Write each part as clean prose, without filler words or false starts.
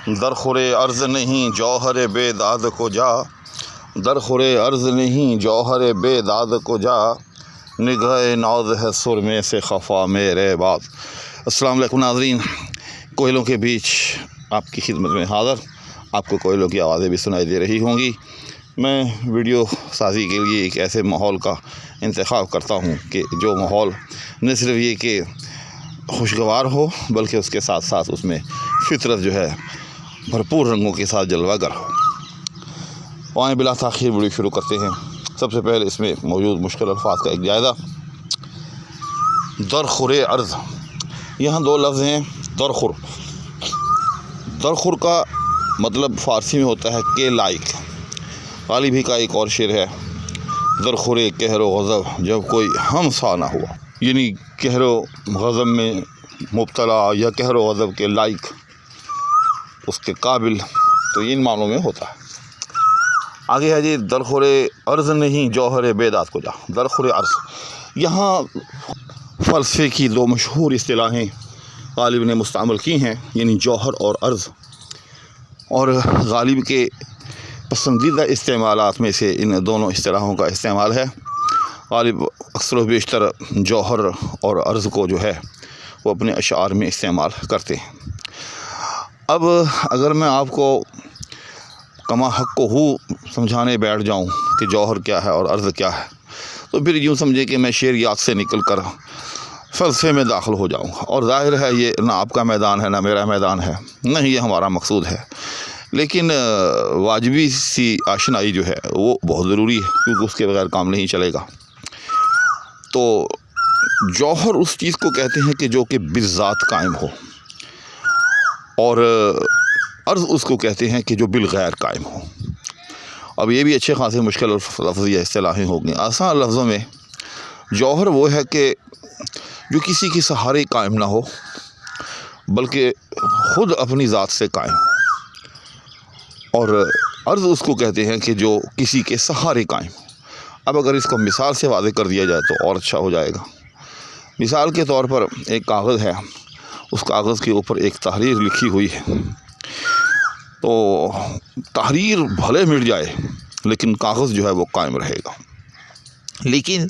درخور عرض نہیں جوہر بے داد کو جا، درخور عرض نہیں جوہر بے داد کو جا، نگہ ناز ہے سرمے سے خفا میرے بات۔ السلام علیکم ناظرین، کوئلوں کے بیچ آپ کی خدمت میں حاضر۔ آپ کو کوئلوں کی آوازیں بھی سنائی دے رہی ہوں گی۔ میں ویڈیو سازی کے لیے ایک ایسے ماحول کا انتخاب کرتا ہوں کہ جو ماحول نہ صرف یہ کہ خوشگوار ہو بلکہ اس کے ساتھ ساتھ اس میں فطرت جو ہے بھرپور رنگوں کے ساتھ جلوہ گر ہو۔ آئیں بلا تاخیر ویڈیو شروع کرتے ہیں۔ سب سے پہلے اس میں موجود مشکل الفاظ کا ایک جائزہ۔ درخور عرض، یہاں دو لفظ ہیں۔ درخور، درخور کا مطلب فارسی میں ہوتا ہے کہ لائق۔ غالبی کا ایک اور شعر ہے، درخور قہر و غضب جب کوئی ہم سا نہ ہوا، یعنی قہر و غضب میں مبتلا یا قہر و غضب کے لائق، اس کے قابل، تو ان معنوں میں ہوتا ہے۔ آگے ہے جی، درخور عرض نہیں جوہر بے داد کو جا۔ درخور عرض، یہاں فلسفے کی دو مشہور اصطلاحیں غالب نے مستعمل کی ہیں، یعنی جوہر اور عرض، اور غالب کے پسندیدہ استعمالات میں سے ان دونوں اصطلاحوں کا استعمال ہے۔ غالب اکثر و بیشتر جوہر اور عرض کو جو ہے وہ اپنے اشعار میں استعمال کرتے ہیں۔ اب اگر میں آپ کو کما حق کو ہو سمجھانے بیٹھ جاؤں کہ جوہر کیا ہے اور عرض کیا ہے، تو پھر یوں سمجھے کہ میں شعریات سے نکل کر فلسفے میں داخل ہو جاؤں گا، اور ظاہر ہے یہ نہ آپ کا میدان ہے نہ میرا میدان ہے، نہ ہی یہ ہمارا مقصود ہے۔ لیکن واجبی سی آشنائی جو ہے وہ بہت ضروری ہے، کیونکہ اس کے بغیر کام نہیں چلے گا۔ تو جوہر اس چیز کو کہتے ہیں کہ جو کہ بالذات قائم ہو، اور عرض اس کو کہتے ہیں کہ جو بالغیر قائم ہو۔ اب یہ بھی اچھے خاصے مشکل لفظ یا اصطلاحیں ہو گئیں۔ آسان لفظوں میں جوہر وہ ہے کہ جو کسی کے سہارے قائم نہ ہو بلکہ خود اپنی ذات سے قائم ہو، اور عرض اس کو کہتے ہیں کہ جو کسی کے سہارے قائم ہو۔ اب اگر اس کو مثال سے واضح کر دیا جائے تو اور اچھا ہو جائے گا۔ مثال کے طور پر ایک کاغذ ہے، اس کاغذ کے اوپر ایک تحریر لکھی ہوئی ہے، تو تحریر بھلے مٹ جائے لیکن کاغذ جو ہے وہ قائم رہے گا۔ لیکن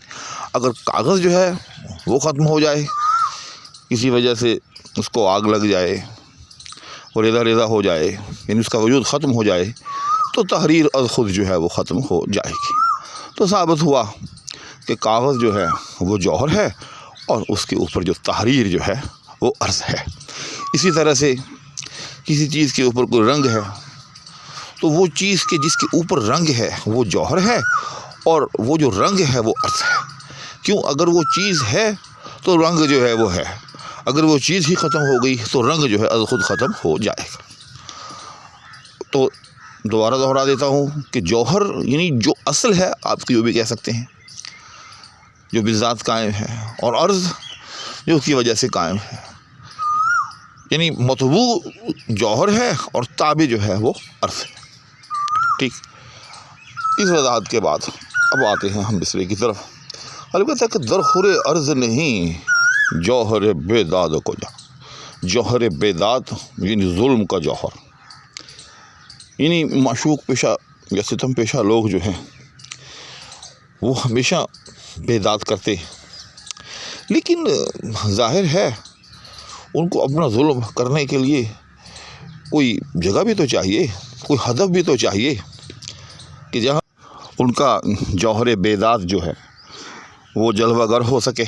اگر کاغذ جو ہے وہ ختم ہو جائے، کسی وجہ سے اس کو آگ لگ جائے، وہ ریزہ ریزہ ہو جائے، یعنی اس کا وجود ختم ہو جائے، تو تحریر از خود جو ہے وہ ختم ہو جائے گی۔ تو ثابت ہوا کہ کاغذ جو ہے وہ جوہر ہے اور اس کے اوپر جو تحریر جو ہے وہ عرض ہے۔ اسی طرح سے کسی چیز کے اوپر کوئی رنگ ہے تو وہ چیز کے جس کے اوپر رنگ ہے وہ جوہر ہے، اور وہ جو رنگ ہے وہ عرض ہے۔ کیوں؟ اگر وہ چیز ہے تو رنگ جو ہے وہ ہے، اگر وہ چیز ہی ختم ہو گئی تو رنگ جو ہے از خود ختم ہو جائے گا۔ تو دوبارہ دہرا دیتا ہوں کہ جوہر یعنی جو اصل ہے، آپ یوں بھی کہہ سکتے ہیں، جو بالذات قائم ہے، اور عرض جو اس کی وجہ سے قائم ہے، یعنی مطبوع جوہر ہے اور تابع جو ہے وہ عرض ہے۔ ٹھیک، اس وضاحت کے بعد اب آتے ہیں ہم مصرے کی طرف۔ البتہ کہ درخور عرض نہیں جوہر بے داد کو جا۔ جوہر بے داد یعنی ظلم کا جوہر، یعنی معشوق پیشہ یا ستم پیشہ لوگ جو ہیں وہ ہمیشہ بے داد کرتے ہیں، لیکن ظاہر ہے ان کو اپنا ظلم کرنے کے لیے کوئی جگہ بھی تو چاہیے، کوئی ہدف بھی تو چاہیے کہ جہاں ان کا جوہر بے داد جو ہے وہ جلوہ گر ہو سکے۔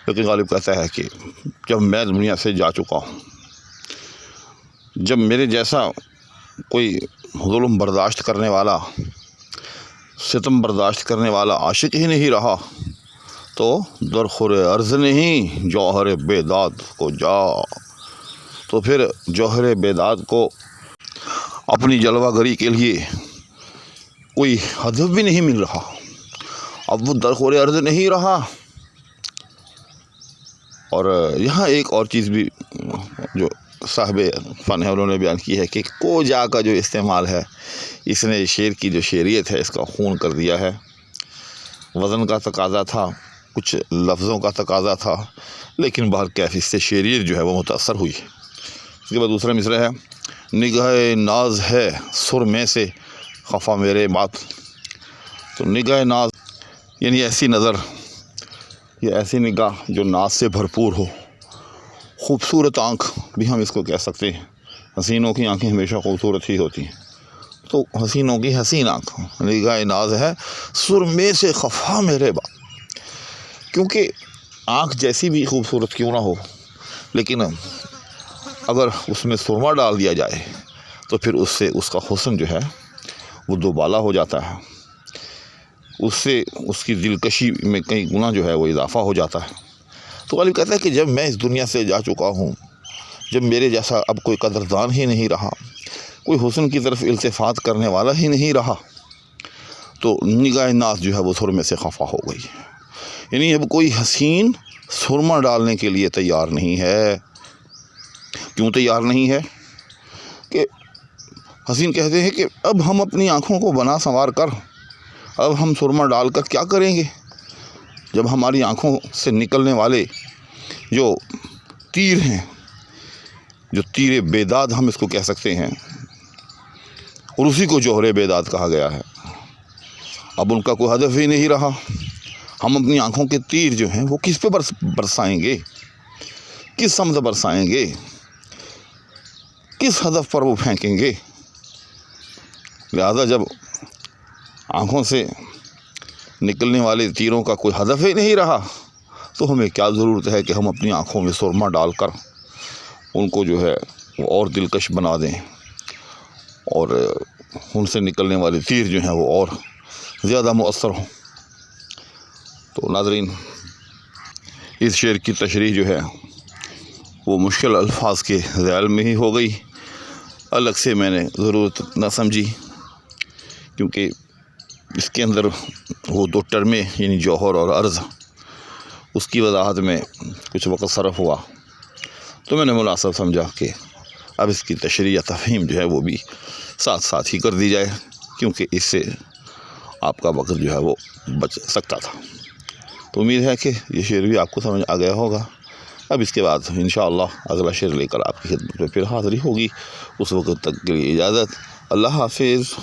لیکن غالب کہتا ہے کہ جب میں دنیا سے جا چکا ہوں، جب میرے جیسا کوئی ظلم برداشت کرنے والا، ستم برداشت کرنے والا عاشق ہی نہیں رہا، تو درخور عرض نہیں جوہر بے داد کو جا۔ تو پھر جوہر بے داد کو اپنی جلوہ گری کے لیے کوئی ہدف بھی نہیں مل رہا، اب وہ درخور عرض نہیں رہا۔ اور یہاں ایک اور چیز بھی جو صاحب فن ہے انہوں نے بیان کی ہے کہ کو جا کا جو استعمال ہے، اس نے شعر کی جو شعریت ہے اس کا خون کر دیا ہے۔ وزن کا تقاضا تھا، کچھ لفظوں کا تقاضا تھا، لیکن بہرکیف اس سے شعریت جو ہے وہ متاثر ہوئی۔ اس کے بعد دوسرا مصرع ہے، نگاہ ناز ہے سر میں سے خفا میرے بات. تو نگاہ ناز یعنی ایسی نظر یا ایسی نگاہ جو ناز سے بھرپور ہو. خوبصورت آنکھ بھی ہم اس کو کہہ سکتے ہیں. حسینوں کی آنکھیں ہمیشہ خوبصورت ہی ہوتی ہیں. تو حسینوں کی حسین آنکھ نگاہ ناز ہے سر میں سے خفا میرے بات. کیونکہ آنکھ جیسی بھی خوبصورت کیوں نہ ہو، لیکن اگر اس میں سرما ڈال دیا جائے تو پھر اس سے اس کا حسن جو ہے وہ دوبالا ہو جاتا ہے. اس سے اس کی دلکشی میں کئی گنا جو ہے وہ اضافہ ہو جاتا ہے. تو غالب کہتا ہے کہ جب میں اس دنیا سے جا چکا ہوں، جب میرے جیسا اب کوئی قدردان ہی نہیں رہا، کوئی حسن کی طرف التفات کرنے والا ہی نہیں رہا، تو نگاہ ناز جو ہے وہ سر میں سے خفا ہو گئی. یعنی اب کوئی حسین سرما ڈالنے کے لیے تیار نہیں ہے. کیوں تیار نہیں ہے؟ کہ حسین کہتے ہیں کہ اب ہم اپنی آنکھوں کو بنا سنوار کر اب ہم سرما ڈال کر کیا کریں گے، جب ہماری آنکھوں سے نکلنے والے جو تیر ہیں، جو تیر بیداد ہم اس کو کہہ سکتے ہیں، اور اسی کو جوہر بیداد کہا گیا ہے، اب ان کا کوئی ہدف ہی نہیں رہا. ہم اپنی آنکھوں کے تیر جو ہیں وہ کس پہ برسائیں گے، کس سمت برسائیں گے، کس ہدف پر وہ پھینکیں گے. لہذا جب آنکھوں سے نکلنے والے تیروں کا کوئی ہدف ہی نہیں رہا تو ہمیں کیا ضرورت ہے کہ ہم اپنی آنکھوں میں سرما ڈال کر ان کو جو ہے وہ اور دلکش بنا دیں، اور ان سے نکلنے والے تیر جو ہیں وہ اور زیادہ مؤثر ہوں. تو ناظرین، اس شعر کی تشریح جو ہے وہ مشکل الفاظ کے ذیل میں ہی ہو گئی. الگ سے میں نے ضرورت نہ سمجھی، کیونکہ اس کے اندر وہ دو ٹرمیں یعنی جوہر اور عرض، اس کی وضاحت میں کچھ وقت صرف ہوا، تو میں نے مناسب سمجھا کہ اب اس کی تشریح یا تفہیم جو ہے وہ بھی ساتھ ساتھ ہی کر دی جائے، کیونکہ اس سے آپ کا وقت جو ہے وہ بچ سکتا تھا. تو امید ہے کہ یہ شعر بھی آپ کو سمجھ آ گیا ہوگا. اب اس کے بعد انشاءاللہ اگلا شعر لے کر آپ کی خدمت میں پھر حاضری ہوگی. اس وقت تک کے لیے اجازت. اللہ حافظ.